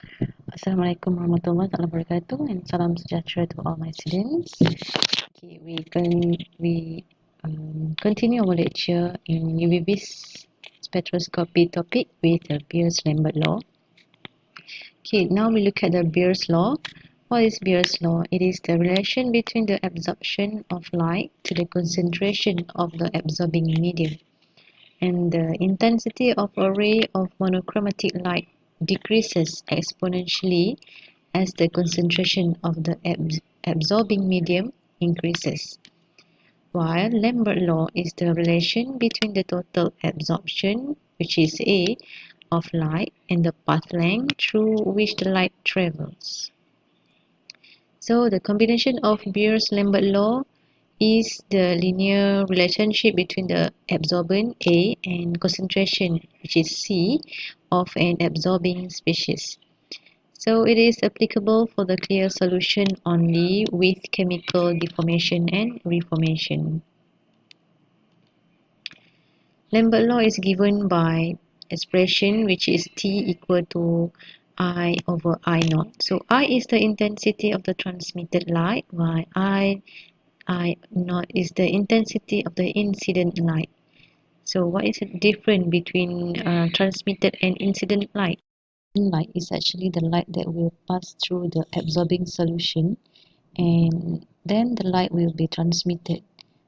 Assalamualaikum warahmatullahi wabarakatuh and salam sejahtera to all my students. Okay, we continue our lecture in UVB's spectroscopy topic with the Beer's-Lambda law. Okay, now we look at the Beer's law. What is Beer's law? It is the relation between the absorption of light to the concentration of the absorbing medium, and the intensity of a ray of monochromatic light decreases exponentially as the concentration of the absorbing medium increases, while Lambda law is the relation between the total absorption, which is A, of light and the path length through which the light travels. So the combination of Beer's-Lambda law is the linear relationship between the absorbent A and concentration, which is C, of an absorbing species. So it is applicable for the clear solution only with chemical deformation and reformation. Lambda law is given by expression which is T equal to I over I naught. So I is the intensity of the transmitted light, while I naught is the intensity of the incident light. So what is the difference between transmitted and incident light? Light is actually the light that will pass through the absorbing solution, and then the light will be transmitted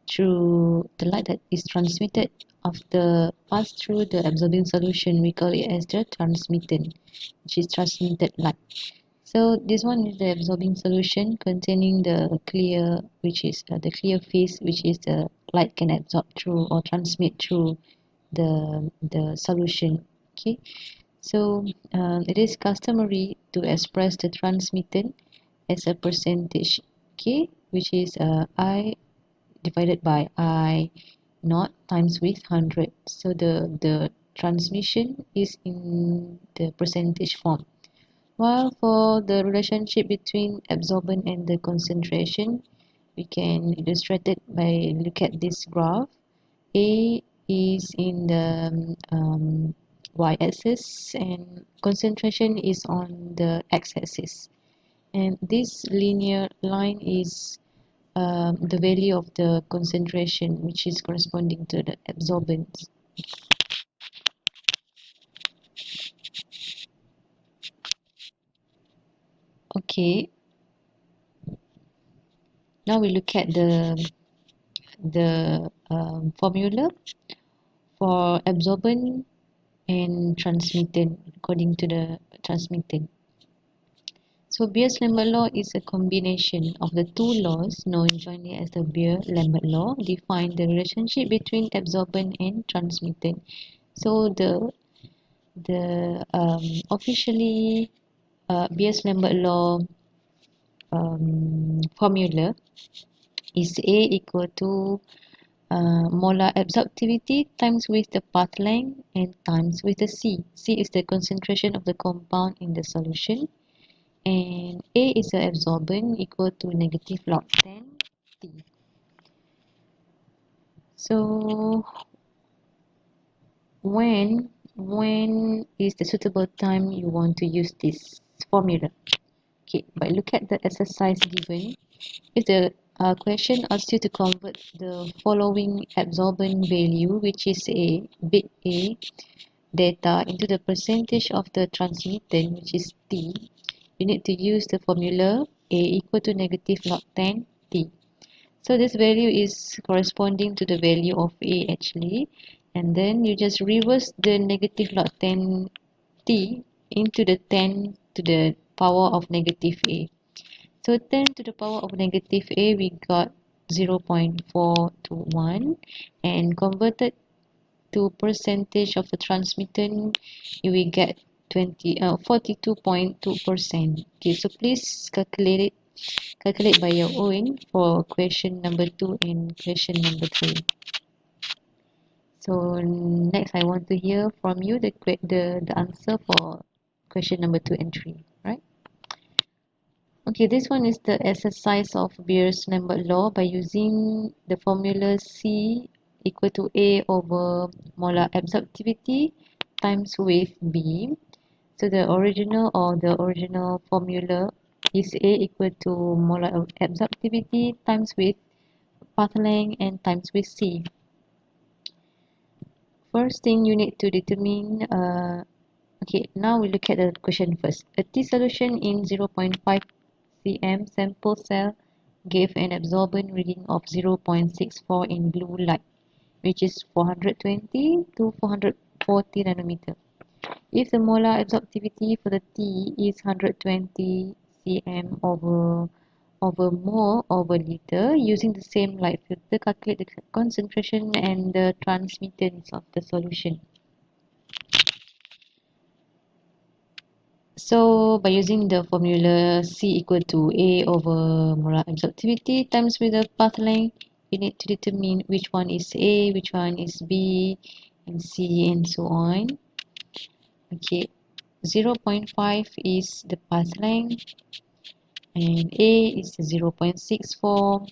through the light that is transmitted after pass through the absorbing solution. We call it as the transmitted, which is transmitted light. So this one is the absorbing solution containing the clear, which is the clear phase, which is the light can absorb through or transmit through the solution. Okay, so it is customary to express the transmitted as a percentage, okay, which is I divided by I naught times with 100. So the transmission is in the percentage form. While for the relationship between absorbent and the concentration, we can illustrate it by look at this graph. A is in the y-axis and concentration is on the x-axis. And this linear line is the value of the concentration, which is corresponding to the absorbance. Okay, now we look at the formula for absorbent and transmitted according to the transmitted. So Beer's-Lambda law is a combination of the two laws known jointly as the Beer-Lambda law, define the relationship between absorbent and transmitted. So the officially Beer's-Lambda law formula is A equal to molar absorptivity times with the path length and times with the C. C is the concentration of the compound in the solution, and A is the absorbent equal to negative log 10 T. So when is the suitable time you want to use this formula? Okay, but look at the exercise given. If the question asks you to convert the following absorbent value, which is a bit A data, into the percentage of the transmitted, which is T, you need to use the formula A equal to negative log 10 T. So this value is corresponding to the value of A actually, and then you just reverse the negative log 10 T into the 10 to the power of negative A. So 10 to the power of negative A, we got 0.421, and converted to percentage of the transmitted, you will get 42.2%. Okay, so please calculate by your own for question number 2 and question number 3. So next I want to hear from you the answer for question number 2 and 3, right? Okay, this one is the exercise of Beer's-Lambda law by using the formula C equal to A over molar absorptivity times with B. So the original formula is A equal to molar absorptivity times with path length and times with C. First thing you need to determine, okay, now we look at the question first. A T solution in 0.5 cm sample cell gave an absorbance reading of 0.64 in blue light, which is 420 to 440 nanometer. If the molar absorptivity for the T is 120 cm over mole over liter, using the same light filter, calculate the concentration and the transmittance of the solution. So by using the formula C equal to A over molar absorptivity times with the path length, you need to determine which one is A, which one is B, and C, and so on. Okay, 0.5 is the path length, and A is 0.64.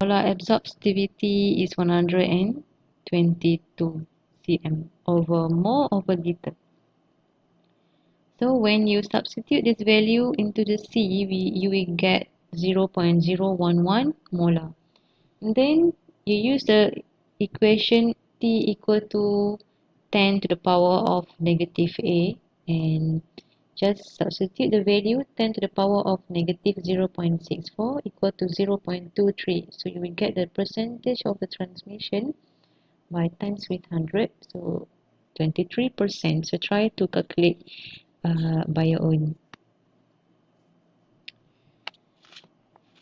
Molar absorptivity is 122 cm over mole over liter. So when you substitute this value into the C, you will get 0.011 molar. And then you use the equation T equal to 10 to the power of negative A, and just substitute the value 10 to the power of negative 0.64 equal to 0.23. So you will get the percentage of the transmission by times with 100. So 23%. So try to calculate by your own.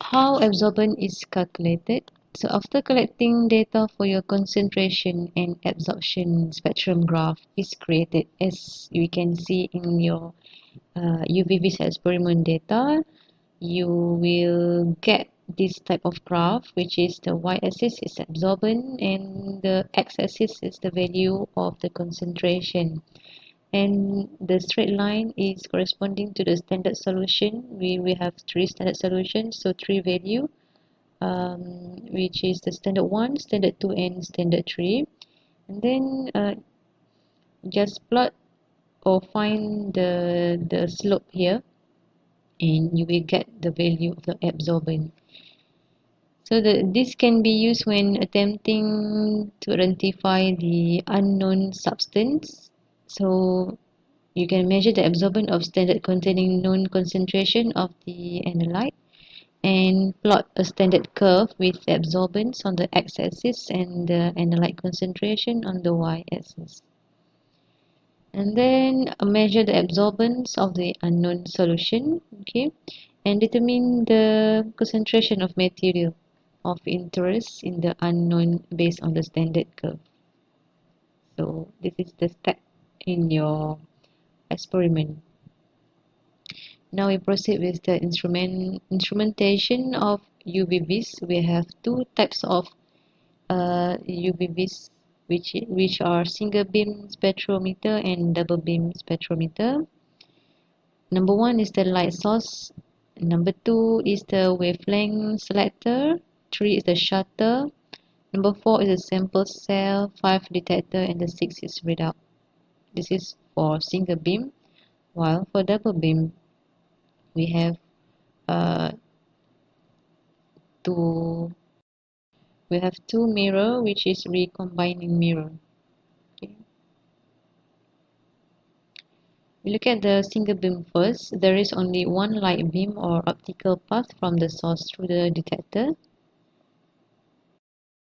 How absorbance is calculated? So after collecting data for your concentration and absorption spectrum graph is created, as we can see in your UV-Vis experiment data, you will get this type of graph, which is the y-axis is absorbance and the x-axis is the value of the concentration. And the straight line is corresponding to the standard solution. We have three standard solutions, so three value, which is the standard 1, standard 2, and standard 3. And then just plot or find the slope here, and you will get the value of the absorbance. So this can be used when attempting to identify the unknown substance. So you can measure the absorbance of standard containing known concentration of the analyte and plot a standard curve with the absorbance on the x-axis and the analyte concentration on the y-axis. And then measure the absorbance of the unknown solution, okay, and determine the concentration of material of interest in the unknown based on the standard curve. So this is the step in your experiment. Now we proceed with the instrumentation of UV-Vis. We have two types of UV-Vis, which are single beam spectrometer and double beam spectrometer. Number one is the light source. Number two is the wavelength selector. Three is the shutter. Number four is the sample cell. Five detector, and the six is readout. This is for single beam. While for double beam, we have two mirror, which is recombining mirror. Okay. We look at the single beam first. There is only one light beam or optical path from the source through the detector.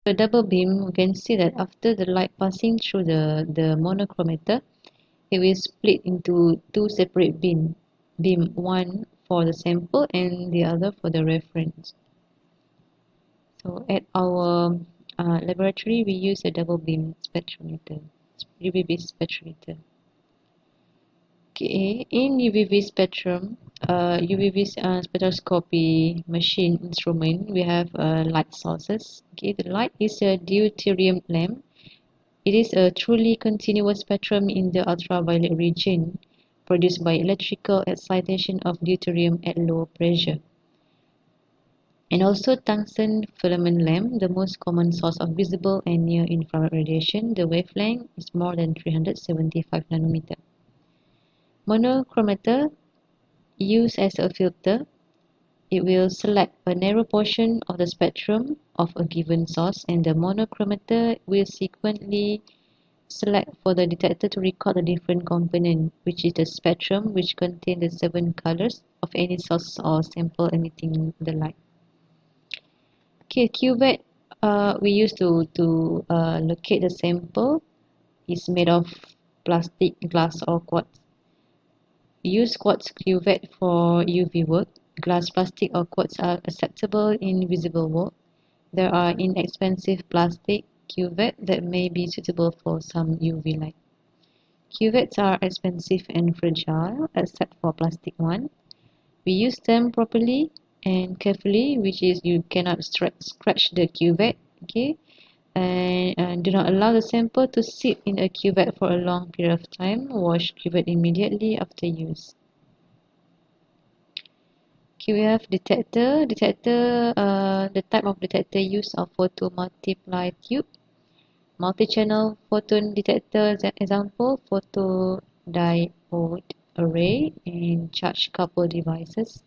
The double beam, we can see that after the light passing through the monochromator, it will split into two separate beam, one for the sample and the other for the reference. So at our laboratory, we use a double beam spectrometer, UV-Vis spectrometer. Okay, in UV-Vis spectrum, UV-Vis spectroscopy machine instrument, we have light sources. Okay, the light is a deuterium lamp. It is a truly continuous spectrum in the ultraviolet region, produced by electrical excitation of deuterium at low pressure. And also tungsten filament lamp, the most common source of visible and near infrared radiation. The wavelength is more than 375 nanometer. Monochromator used as a filter. It will select a narrow portion of the spectrum of a given source, and the monochromator will sequentially select for the detector to record the different component, which is the spectrum, which contains the 7 colors of any source or sample emitting the light. Okay, cuvette we use to locate the sample is made of plastic, glass, or quartz. We use quartz cuvette for UV work. Glass, plastic, or quartz are acceptable in visible work. There are inexpensive plastic cuvettes that may be suitable for some UV light. Cuvettes are expensive and fragile, except for plastic one. We use them properly and carefully, which is you cannot scratch the cuvette, okay? And do not allow the sample to sit in a cuvette for a long period of time. Wash cuvette immediately after use. Okay, we have detector. The type of detector used are photomultiply tube, multi-channel photon detector, example, photodiode array, and charge coupled devices.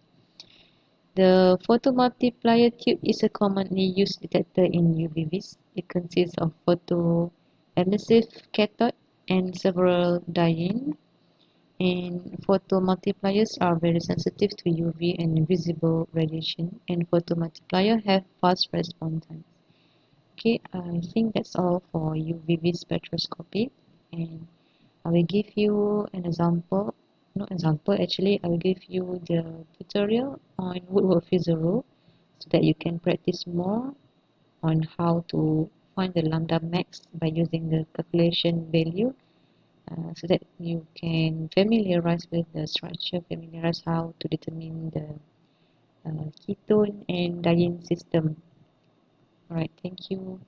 The photomultiplier tube is a commonly used detector in UVVs. It consists of photoemissive cathode and several diodes. And photomultipliers are very sensitive to UV and visible radiation, and photomultipliers have fast response time. Okay, I think that's all for UVV spectroscopy, and I will give you an example. Not example, actually, I will give you the tutorial on Woodward Fizer rule so that you can practice more on how to find the lambda max by using the calculation value, so that you can familiarize with the structure, familiarize how to determine the ketone and diene system. Alright, thank you.